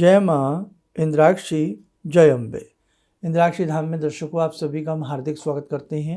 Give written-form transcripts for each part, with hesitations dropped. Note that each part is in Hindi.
जय माँ इंद्राक्षी, जय अम्बे। इंद्राक्षी धाम में दर्शकों, आप सभी का हम हार्दिक स्वागत करते हैं।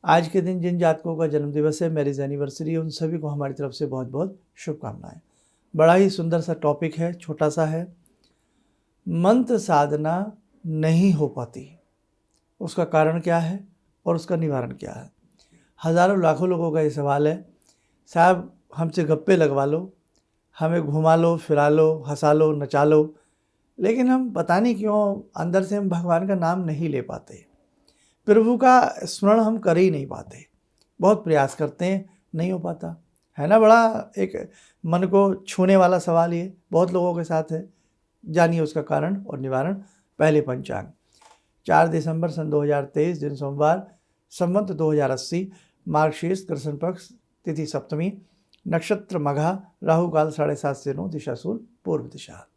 आज के दिन जिन जातकों का जन्मदिवस है, मैरिज एनिवर्सरी है, उन सभी को हमारी तरफ से बहुत बहुत शुभकामनाएं। बड़ा ही सुंदर सा टॉपिक है, छोटा सा है। मंत्र साधना नहीं हो पाती, उसका कारण क्या है और उसका निवारण क्या है? हज़ारों लाखों लोगों का ये सवाल है। साहब, हमसे गप्पे लगवा लो, हमें घुमा लो, फिरा लो, हंसा लो, नचा लो, लेकिन हम पता नहीं क्यों अंदर से हम भगवान का नाम नहीं ले पाते, प्रभु का स्मरण हम कर ही नहीं पाते। बहुत प्रयास करते हैं, नहीं हो पाता है ना। बड़ा एक मन को छूने वाला सवाल ये बहुत लोगों के साथ है। जानिए उसका कारण और निवारण। पहले पंचांग 4 दिसंबर सन 2023, दिन सोमवार, संवत 2080, मार्गशीर्ष कृष्ण पक्ष, तिथि सप्तमी, नक्षत्र मघा, राहु काल 7:30 से 9, दिशा सूल पूर्व दिशा।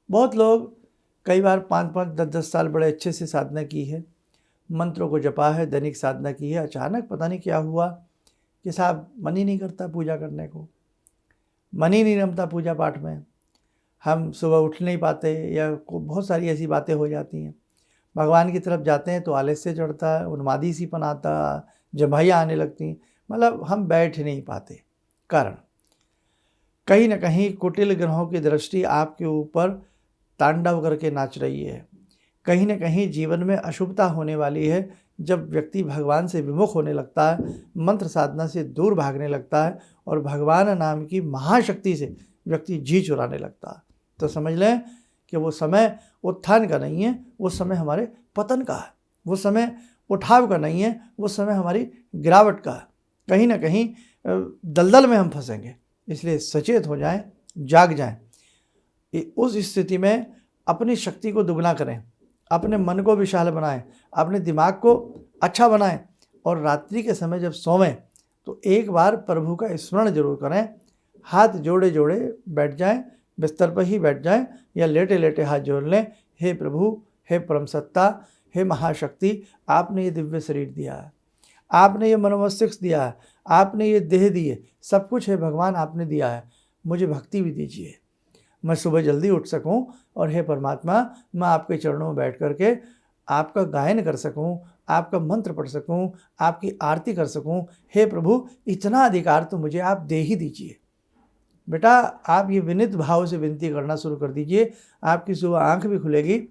बहुत लोग कई बार 5-5, 10-10 साल बड़े अच्छे से साधना की है, मंत्रों को जपा है, दैनिक साधना की है। अचानक पता नहीं क्या हुआ कि साहब मन ही नहीं करता पूजा करने को, मन ही नहीं रमता पूजा पाठ में, हम सुबह उठ नहीं पाते, या बहुत सारी ऐसी बातें हो जाती हैं। भगवान की तरफ जाते हैं तो आलस्य चढ़ता है, उन्मादी सी पन आता, जम्हाइयाँ आने लगती, मतलब हम बैठ नहीं पाते। कारण कहीं ना कहीं कुटिल ग्रहों की दृष्टि आपके ऊपर तांडव करके नाच रही है। कहीं ना कहीं जीवन में अशुभता होने वाली है। जब व्यक्ति भगवान से विमुख होने लगता है, मंत्र साधना से दूर भागने लगता है और भगवान नाम की महाशक्ति से व्यक्ति जी चुराने लगता है, तो समझ लें कि वो समय उत्थान का नहीं है, वो समय हमारे पतन का है। वो समय उठाव का नहीं है, वो समय हमारी गिरावट का है। कहीं ना कहीं दलदल में हम फंसेंगे। इसलिए सचेत हो जाएं, जाग जाएं। उस स्थिति में अपनी शक्ति को दुगना करें, अपने मन को विशाल बनाएं, अपने दिमाग को अच्छा बनाएं, और रात्रि के समय जब सोवें तो एक बार प्रभु का स्मरण जरूर करें। हाथ जोड़े जोड़े बैठ जाएं, बिस्तर पर ही बैठ जाएं या लेटे लेटे हाथ जोड़ लें। हे प्रभु, हे परम सत्ता, हे महाशक्ति, आपने ये दिव्य शरीर दिया है, आपने ये मनोमस्तिष्क दिया है, आपने ये देह दिए, सब कुछ है भगवान, आपने दिया है, मुझे भक्ति भी दीजिए, मैं सुबह जल्दी उठ सकूं, और हे परमात्मा, मैं आपके चरणों में बैठ करके आपका गायन कर सकूं, आपका मंत्र पढ़ सकूं, आपकी आरती कर सकूं। हे प्रभु, इतना अधिकार तो मुझे आप दे ही दीजिए। बेटा, आप ये विनीत भाव से विनती करना शुरू कर दीजिए, आपकी सुबह आंख भी खुलेगी,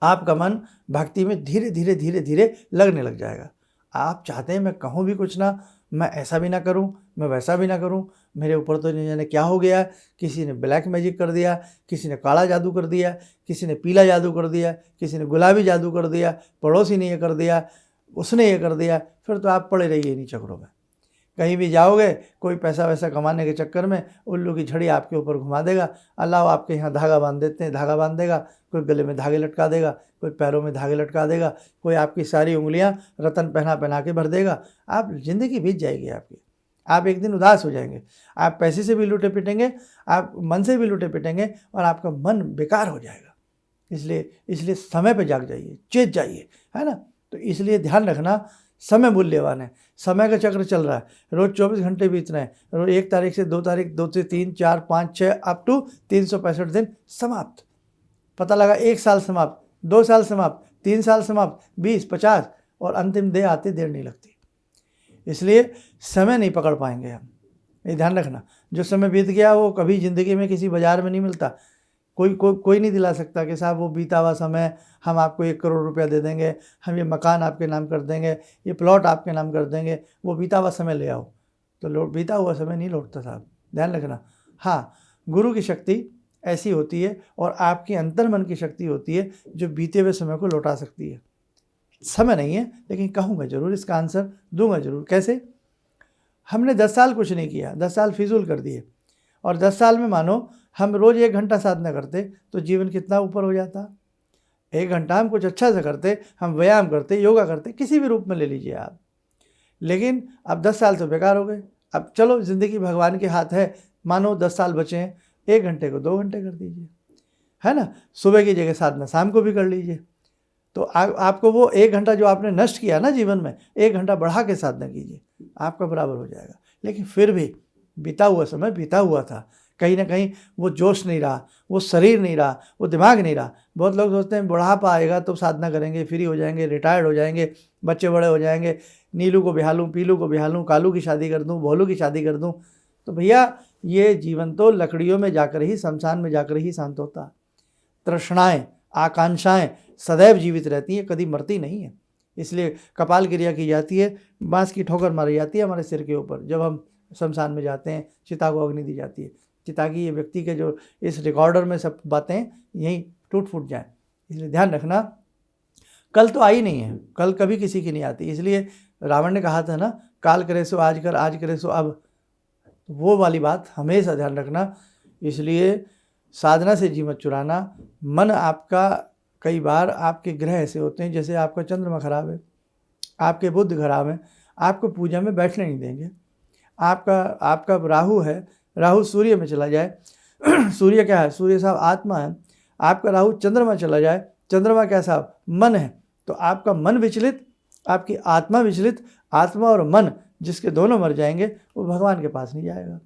आपका मन भक्ति में धीरे धीरे धीरे धीरे लगने लग जाएगा। आप चाहते हैं मैं कहूँ भी कुछ ना, मैं ऐसा भी ना करूं, मैं वैसा भी ना करूं, मेरे ऊपर तो नहीं जाने क्या हो गया, किसी ने ब्लैक मैजिक कर दिया, किसी ने काला जादू कर दिया, किसी ने पीला जादू कर दिया, किसी ने गुलाबी जादू कर दिया, पड़ोसी ने ये कर दिया, उसने ये कर दिया। फिर तो आप पड़े रहिए इन्हीं चक्रों में। कहीं भी जाओगे, कोई पैसा वैसा कमाने के चक्कर में उल्लू की झड़ी आपके ऊपर घुमा देगा। अल्लाह आपके यहाँ धागा बांध देते हैं, धागा बांध देगा, कोई गले में धागे लटका देगा, कोई पैरों में धागे लटका देगा, कोई आपकी सारी उंगलियां रतन पहना पहना के भर देगा। आप ज़िंदगी बीत जाएगी आपकी, आप एक दिन उदास हो जाएंगे, आप पैसे से भी लूटे पिटेंगे, आप मन से भी लूटे पिटेंगे, और आपका मन बेकार हो जाएगा। इसलिए समय पर जाग जाइए, चेत जाइए, है ना। तो इसलिए ध्यान रखना, समय मूल्यवान है, समय का चक्र चल रहा है, रोज़ 24 घंटे बीत रहे हैं, रोज 1 तारीख से 2 तारीख, 2 से 3, 4, 5, 6 अप टू 365 दिन समाप्त। पता लगा 1 साल समाप्त, 2 साल समाप्त, 3 साल समाप्त, 20, 50, और अंतिम देर आते देर नहीं लगती। इसलिए समय नहीं पकड़ पाएंगे हम, ये ध्यान रखना। जो समय बीत गया वो कभी ज़िंदगी में किसी बाजार में नहीं मिलता। कोई नहीं दिला सकता कि साहब वो बीता हुआ समय हम आपको 1 करोड़ रुपया दे देंगे, हम ये मकान आपके नाम कर देंगे, ये प्लॉट आपके नाम कर देंगे, वो बीता हुआ समय ले आओ। तो बीता हुआ समय नहीं लौटता साहब, ध्यान रखना। हाँ, गुरु की शक्ति ऐसी होती है, और आपके अंतर्मन की शक्ति होती है जो बीते हुए समय को लौटा सकती है। समय नहीं है, लेकिन कहूँगा जरूर, इसका आंसर दूंगा जरूर। कैसे? हमने 10 साल कुछ नहीं किया, 10 साल फिजूल कर दिए, और 10 साल में मानो हम रोज़ 1 घंटा साधना करते तो जीवन कितना ऊपर हो जाता। 1 घंटा हम कुछ अच्छा से करते, हम व्यायाम करते, योगा करते, किसी भी रूप में ले लीजिए आप। लेकिन अब 10 साल तो बेकार हो गए। अब चलो, ज़िंदगी भगवान के हाथ है, मानो 10 साल बचे हैं, 1 घंटे को 2 घंटे कर दीजिए, है ना। सुबह की जगह साधना शाम को भी कर लीजिए। तो आपको वो 1 घंटा जो आपने नष्ट किया ना जीवन में, 1 घंटा बढ़ा के साधना कीजिए, आपका बराबर हो जाएगा। लेकिन फिर भी बीता हुआ समय बीता हुआ था, कहीं ना कहीं वो जोश नहीं रहा, वो शरीर नहीं रहा, वो दिमाग नहीं रहा। बहुत लोग सोचते हैं बुढ़ापा आएगा तो साधना करेंगे, फ्री हो जाएंगे, रिटायर्ड हो जाएंगे, बच्चे बड़े हो जाएंगे, नीलू को ब्याह लूँ, पीलू को ब्याह लूँ, कालू की शादी कर दूँ, भोलू की शादी कर दूँ। तो भैया ये जीवन तो लकड़ियों में जाकर ही, शमशान में जाकर ही शांत होता। तृष्णाएँ, आकांक्षाएँ सदैव जीवित रहती हैं, कभी मरती नहीं है। इसलिए कपाल क्रिया की जाती है, बाँस की ठोकर मारी जाती है हमारे सिर के ऊपर जब हम शमशान में जाते हैं, चिता को अग्नि दी जाती है, चिता की ये व्यक्ति के जो इस रिकॉर्डर में सब बातें यहीं टूट फूट जाएं। इसलिए ध्यान रखना, कल तो आई नहीं है, कल कभी किसी की नहीं आती। इसलिए रावण ने कहा था ना, काल करे सो आज कर, आज करे सो अब, तो वो वाली बात हमेशा ध्यान रखना। इसलिए साधना से जी मत चुराना। मन आपका, कई बार आपके ग्रह ऐसे होते हैं, जैसे आपका चंद्रमा खराब है, आपके बुध खराब है, आपको पूजा में बैठने नहीं देंगे। आपका राहु है, राहु सूर्य में चला जाए, सूर्य क्या है, सूर्य साहब आत्मा है, आपका राहु चंद्रमा चला जाए, चंद्रमा क्या साहब मन है, तो आपका मन विचलित, आपकी आत्मा विचलित, आत्मा और मन जिसके दोनों मर जाएंगे वो भगवान के पास नहीं जाएगा,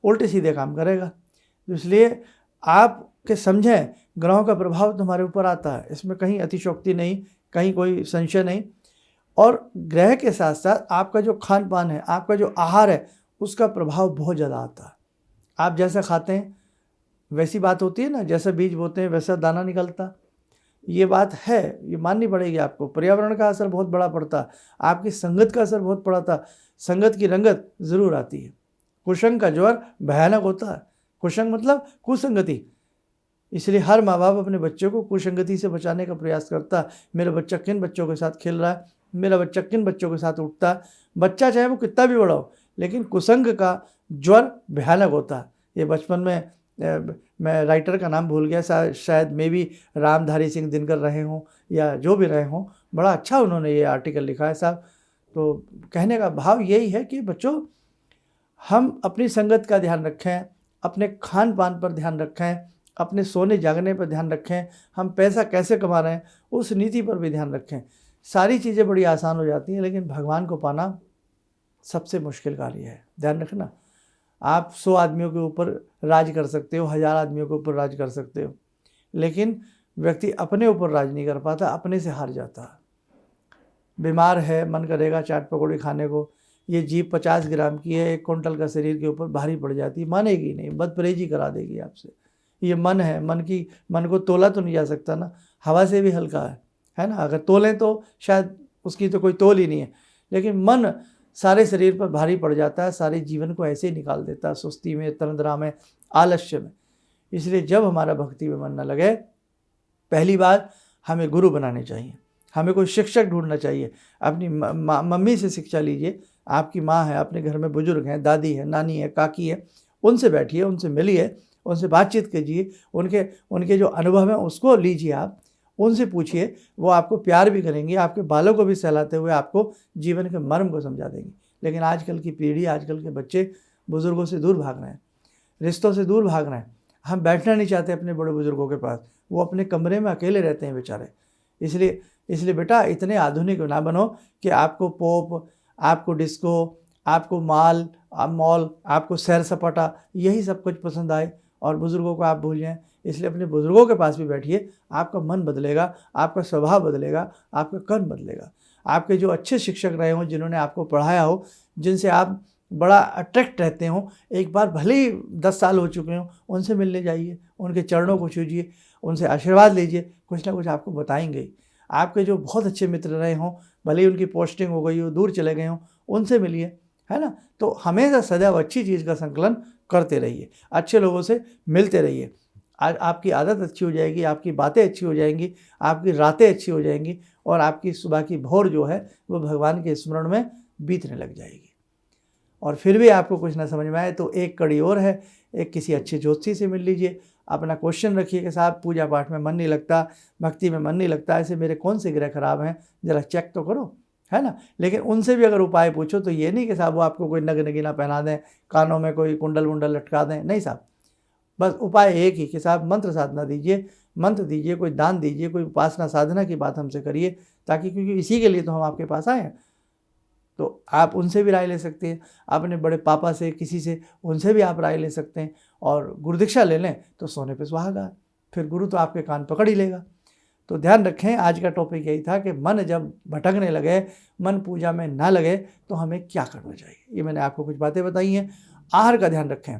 उल्टे सीधे काम करेगा। इसलिए आपके समझें, ग्रहों का प्रभाव तुम्हारे ऊपर आता है, इसमें कहीं अतिशोक्ति नहीं, कहीं कोई संशय नहीं। और ग्रह के साथ साथ आपका जो खान पान है, आपका जो आहार है, उसका प्रभाव बहुत ज़्यादा आता है। आप जैसा खाते हैं वैसी बात होती है ना, जैसा बीज बोते हैं वैसा दाना निकलता, ये बात है, ये माननी पड़ेगी आपको। पर्यावरण का असर बहुत बड़ा पड़ता, आपकी संगत का असर बहुत पड़ता, संगत की रंगत ज़रूर आती है। कुसंग का ज्वर भयानक होता है, कुसंग मतलब कुसंगति। इसलिए हर माँ बाप अपने बच्चों को कुसंगति से बचाने का प्रयास करता है। मेरा बच्चा किन बच्चों के साथ खेल रहा है, मेरा बच्चा किन बच्चों के साथ उठता है। बच्चा चाहे वो कितना भी बड़ा हो, लेकिन कुसंग का ज्वर भयानक होता है। ये बचपन में मैं राइटर का नाम भूल गया, शायद मे भी रामधारी सिंह दिनकर रहे हों या जो भी रहे हों, बड़ा अच्छा उन्होंने ये आर्टिकल लिखा है साहब। तो कहने का भाव यही है कि बच्चों, हम अपनी संगत का ध्यान रखें, अपने खान पान पर ध्यान रखें, अपने सोने जागने पर ध्यान रखें, हम पैसा कैसे कमा रहे हैं उस नीति पर भी ध्यान रखें। सारी चीज़ें बड़ी आसान हो जाती हैं, लेकिन भगवान को पाना सबसे मुश्किल कार्य है। ध्यान रखना, आप 100 आदमियों के ऊपर राज कर सकते हो, 1000 आदमियों के ऊपर राज कर सकते हो, लेकिन व्यक्ति अपने ऊपर राज नहीं कर पाता, अपने से हार जाता। बीमार है, मन करेगा चाट पकौड़ी खाने को, ये जीभ 50 ग्राम की है, 1 क्विंटल का शरीर के ऊपर भारी पड़ जाती है, मानेगी नहीं, बदपरहेजी करा देगी आपसे। ये मन है, मन को तोला तो नहीं जा सकता ना, हवा से भी हल्का है ना। अगर तोलें तो शायद उसकी तो कोई तोल ही नहीं है, लेकिन मन सारे शरीर पर भारी पड़ जाता है, सारे जीवन को ऐसे ही निकाल देता है, सुस्ती में, तंद्रा में, आलस्य में। इसलिए जब हमारा भक्ति में मन न लगे, पहली बात हमें गुरु बनाने चाहिए, हमें कोई शिक्षक ढूंढना चाहिए। अपनी मम्मी से शिक्षा लीजिए, आपकी माँ है, अपने घर में बुजुर्ग हैं, दादी है, नानी है, काकी है, उनसे बैठिए, उनसे मिलिए, उनसे बातचीत कीजिए, उनके जो अनुभव हैं उसको लीजिए, आप उनसे पूछिए, वो आपको प्यार भी करेंगे, आपके बालों को भी सहलाते हुए आपको जीवन के मर्म को समझा देंगे। लेकिन आजकल की पीढ़ी, आजकल के बच्चे बुज़ुर्गों से दूर भाग रहे हैं, रिश्तों से दूर भाग रहे हैं। हम बैठना नहीं चाहते अपने बड़े बुज़ुर्गों के पास, वो अपने कमरे में अकेले रहते हैं बेचारे। इसलिए बेटा इतने आधुनिक ना बनो कि आपको पॉप, आपको डिस्को, आपको मॉल, आपको सैर सपाटा, यही सब कुछ पसंद आए और बुज़ुर्गों को आप भूल जाएं। इसलिए अपने बुज़ुर्गों के पास भी बैठिए, आपका मन बदलेगा, आपका स्वभाव बदलेगा, आपका कर्म बदलेगा। आपके जो अच्छे शिक्षक रहे हों, जिन्होंने आपको पढ़ाया हो, जिनसे आप बड़ा अट्रैक्ट रहते हो, एक बार भले ही 10 साल हो चुके हों, उनसे मिलने जाइए, उनके चरणों को छूजिए, उनसे आशीर्वाद लीजिए, कुछ ना कुछ आपको बताएंगे। आपके जो बहुत अच्छे मित्र रहे हों, भले ही उनकी पोस्टिंग हो गई हो, दूर चले गए हों, उनसे मिलिए, है ना। तो हमेशा सदैव अच्छी चीज़ का संकलन करते रहिए, अच्छे लोगों से मिलते रहिए। आज आपकी आदत अच्छी हो जाएगी, आपकी बातें अच्छी हो जाएंगी, आपकी रातें अच्छी हो जाएंगी और आपकी सुबह की भोर जो है वो भगवान के स्मरण में बीतने लग जाएगी। और फिर भी आपको कुछ ना समझ में आए तो एक कड़ी और है, एक किसी अच्छे ज्योतिषी से मिल लीजिए, अपना क्वेश्चन रखिए कि साहब पूजा पाठ में मन नहीं लगता, भक्ति में मन नहीं लगता, ऐसे मेरे कौन से ग्रह खराब हैं, ज़रा चेक तो करो, है ना। लेकिन उनसे भी अगर उपाय पूछो तो ये नहीं कि साहब वो आपको कोई नग नगीना पहना दें, कानों में कोई कुंडल वुंडल लटका दें, नहीं साहब। बस उपाय एक ही कि साहब मंत्र साधना दीजिए, मंत्र दीजिए, कोई दान दीजिए, कोई उपासना साधना की बात हमसे करिए, ताकि क्योंकि इसी के लिए तो हम आपके पास आए हैं। तो आप उनसे भी राय ले सकते हैं, अपने बड़े पापा से, किसी से, उनसे भी आप राय ले सकते हैं। और गुरु दीक्षा ले लें तो सोने पे सुहागा, फिर गुरु तो आपके कान पकड़ ही लेगा। तो ध्यान रखें, आज का टॉपिक यही था कि मन जब भटकने लगे, मन पूजा में ना लगे, तो हमें क्या करना चाहिए। ये मैंने आपको कुछ बातें बताई हैं। आहार का ध्यान रखें,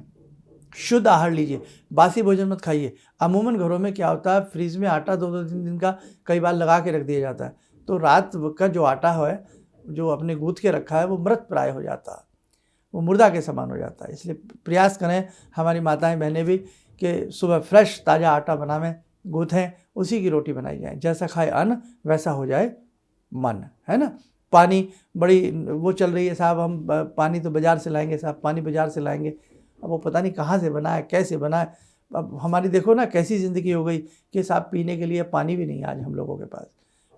शुद्ध आहार लीजिए, बासी भोजन मत खाइए। अमूमन घरों में क्या होता है, फ्रीज में आटा 2-2 दिन का कई बार लगा के रख दिया जाता है, तो रात का जो आटा है, जो आपने गूँथ के रखा है, वो मृत प्राय हो जाता है, वो मुर्दा के समान हो जाता है। इसलिए प्रयास करें हमारी माताएं बहनें भी कि सुबह फ्रेश ताज़ा आटा बनावें, गूँथें, उसी की रोटी बनाई जाए। जैसा खाए अन्न वैसा हो जाए मन, है ना। पानी बड़ी वो चल रही है साहब, हम पानी तो बाज़ार से लाएंगे साहब, पानी बाज़ार से लाएंगे, अब वो पता नहीं कहाँ से बना है, कैसे बना है। अब हमारी देखो ना कैसी ज़िंदगी हो गई कि साहब पीने के लिए पानी भी नहीं है आज हम लोगों के पास।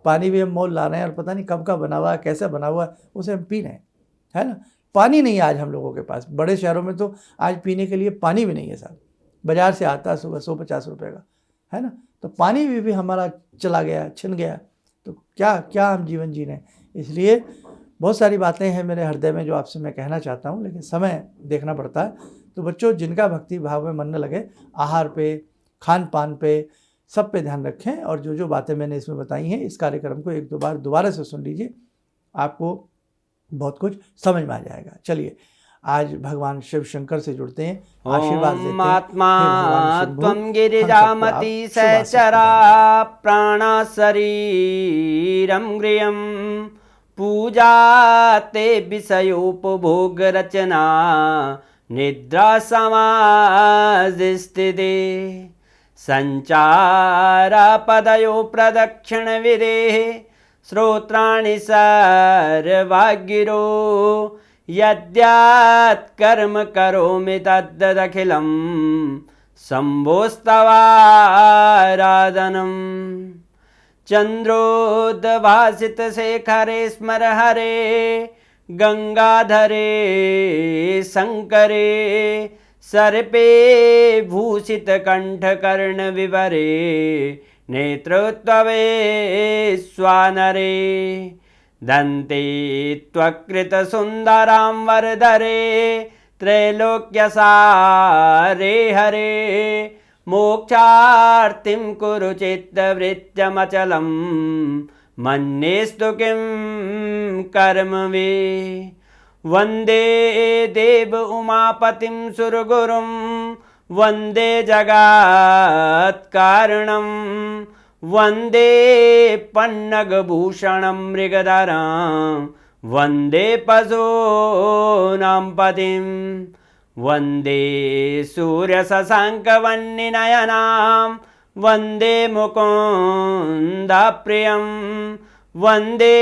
पानी भी हम मोल ला रहे हैं और पता नहीं कब का बना हुआ है, कैसे बना हुआ है, उसे हम पी रहे हैं, है ना। पानी नहीं है आज हम लोगों के पास। बड़े शहरों में तो आज पीने के लिए पानी भी नहीं है साहब, बाज़ार से आता है सुबह 150 रुपये का, है ना। तो पानी भी हमारा चला गया, छिन गया, तो क्या क्या हम जीवन जी रहे हैं। इसलिए बहुत सारी बातें हैं मेरे हृदय में जो आपसे मैं कहना चाहता हूँ, लेकिन समय देखना पड़ता है। तो बच्चों, जिनका भक्ति भाव में मन न लगे, आहार पे, खान पान पे, सब पे ध्यान रखें। और जो जो बातें मैंने इसमें बताई हैं, इस कार्यक्रम को 1-2 बार दोबारा से सुन लीजिए, आपको बहुत कुछ समझ में आ जाएगा। चलिए आज भगवान शिव शंकर से जुड़ते हैं, आशीर्वाद देते हैं। आत्मा त्वं गिरिजामति सहचरा प्राणा शरीरं गृहं पूजा ते विषयोपभोग रचना निद्रा समाधिस्थिते संचारा पदयो प्रदक्षिण विधेः श्रोत्राणि सर्वागिरो यद्यात् कर्म करोमि तद्दखिलं शम्भोस्तवाराधनम् चन्द्रोद्भासितशेखरे स्मर हरे गंगाधरे शंकरे सर्पे भूषितकण्ठकर्णविवरे नेत्रोत्तवे स्वानरे दन्ते त्वकृतसुन्दरां वरदरे त्रैलोक्यसारे हरे मोक्षार्तिं कुरु चित्तवृत्त्यमचलं मन्येस्तु किं कर्म वे वन्दे देव उमापतिं सुरगुरुं वन्दे जगत्कारणं वन्दे पन्नगभूषणं मृगधरं वन्दे पशूनां पतिं वन्दे सूर्यशशाङ्कवह्निनयनां वन्दे मुकुन्दप्रियं वन्दे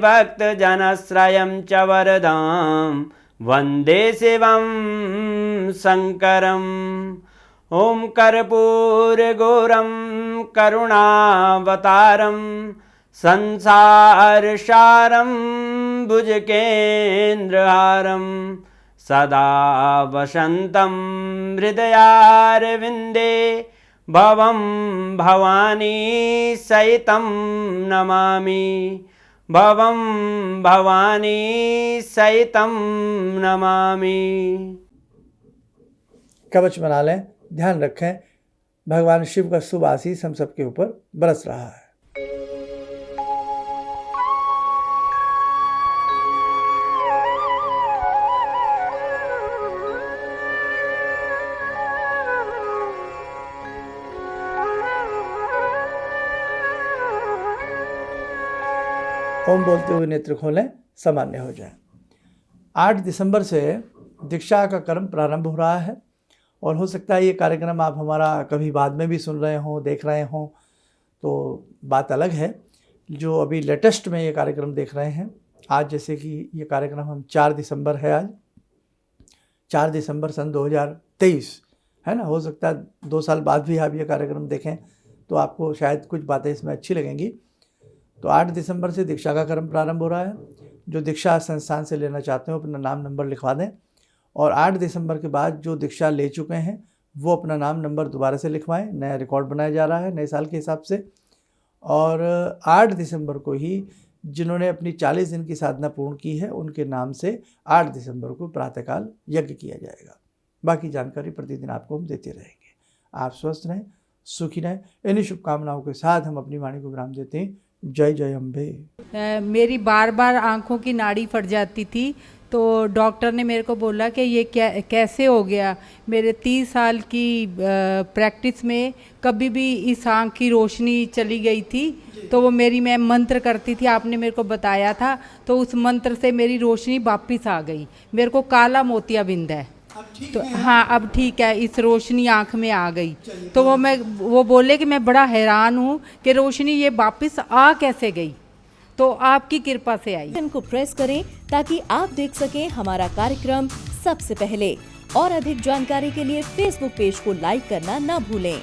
भक्तजनश्रयं च वरदां वन्दे शिवं शङ्करम् ॐ कर्पूरगौरं करुणावतारं संसारसारं भुजगेन्द्रहारं सदा वसन्तं हृदयारविन्दे भवं भवानी सहितं नमामि भवं भवानी सहितं नमामि। कवच बना लें, ध्यान रखें, भगवान शिव का शुभ आशीष हम सबके ऊपर बरस रहा है। ओम बोलते हुए नेत्र खोलें, सामान्य हो जाए। 8 दिसंबर से दीक्षा का कर्म प्रारंभ हो रहा है और हो सकता है ये कार्यक्रम आप हमारा कभी बाद में भी सुन रहे हों, देख रहे हों, तो बात अलग है। जो अभी लेटेस्ट में ये कार्यक्रम देख रहे हैं, आज जैसे कि ये कार्यक्रम हम 4 दिसंबर है, आज 4 दिसंबर सन 2023 है ना। हो सकता है 2 साल बाद भी आप ये कार्यक्रम देखें तो आपको शायद कुछ बातें इसमें अच्छी लगेंगी। तो 8 दिसंबर से दीक्षा का कर्म प्रारंभ हो रहा है। जो दीक्षा संस्थान से लेना चाहते हो अपना नाम नंबर लिखवा दें, और 8 दिसंबर के बाद जो दीक्षा ले चुके हैं वो अपना नाम नंबर दोबारा से लिखवाएं। नया रिकॉर्ड बनाया जा रहा है नए साल के हिसाब से। और 8 दिसंबर को ही जिन्होंने अपनी 40 दिन की साधना पूर्ण की है उनके नाम से 8 दिसंबर को प्रातःकाल यज्ञ किया जाएगा। बाकी जानकारी प्रतिदिन आपको हम देते रहेंगे। आप स्वस्थ रहें, सुखी रहें। इन्हीं शुभकामनाओं के साथ हम अपनी वाणी को विराम देते हैं। जय जय अम्बे। मेरी बार बार आंखों की नाड़ी फट जाती थी, तो डॉक्टर ने मेरे को बोला कि ये कैसे हो गया। मेरे 30 साल की प्रैक्टिस में कभी भी इस आँख की रोशनी चली गई थी, तो वो मैं मंत्र करती थी, आपने मेरे को बताया था, तो उस मंत्र से मेरी रोशनी वापस आ गई। मेरे को काला मोतियाबिंद है, तो हाँ अब ठीक है, इस रोशनी आँख में आ गई। तो वो बोले कि मैं बड़ा हैरान हूँ कि रोशनी ये वापस आ कैसे गई, तो आपकी कृपा से आई। बटन को प्रेस करें ताकि आप देख सकें हमारा कार्यक्रम सबसे पहले, और अधिक जानकारी के लिए फेसबुक पेज को लाइक करना न भूलें।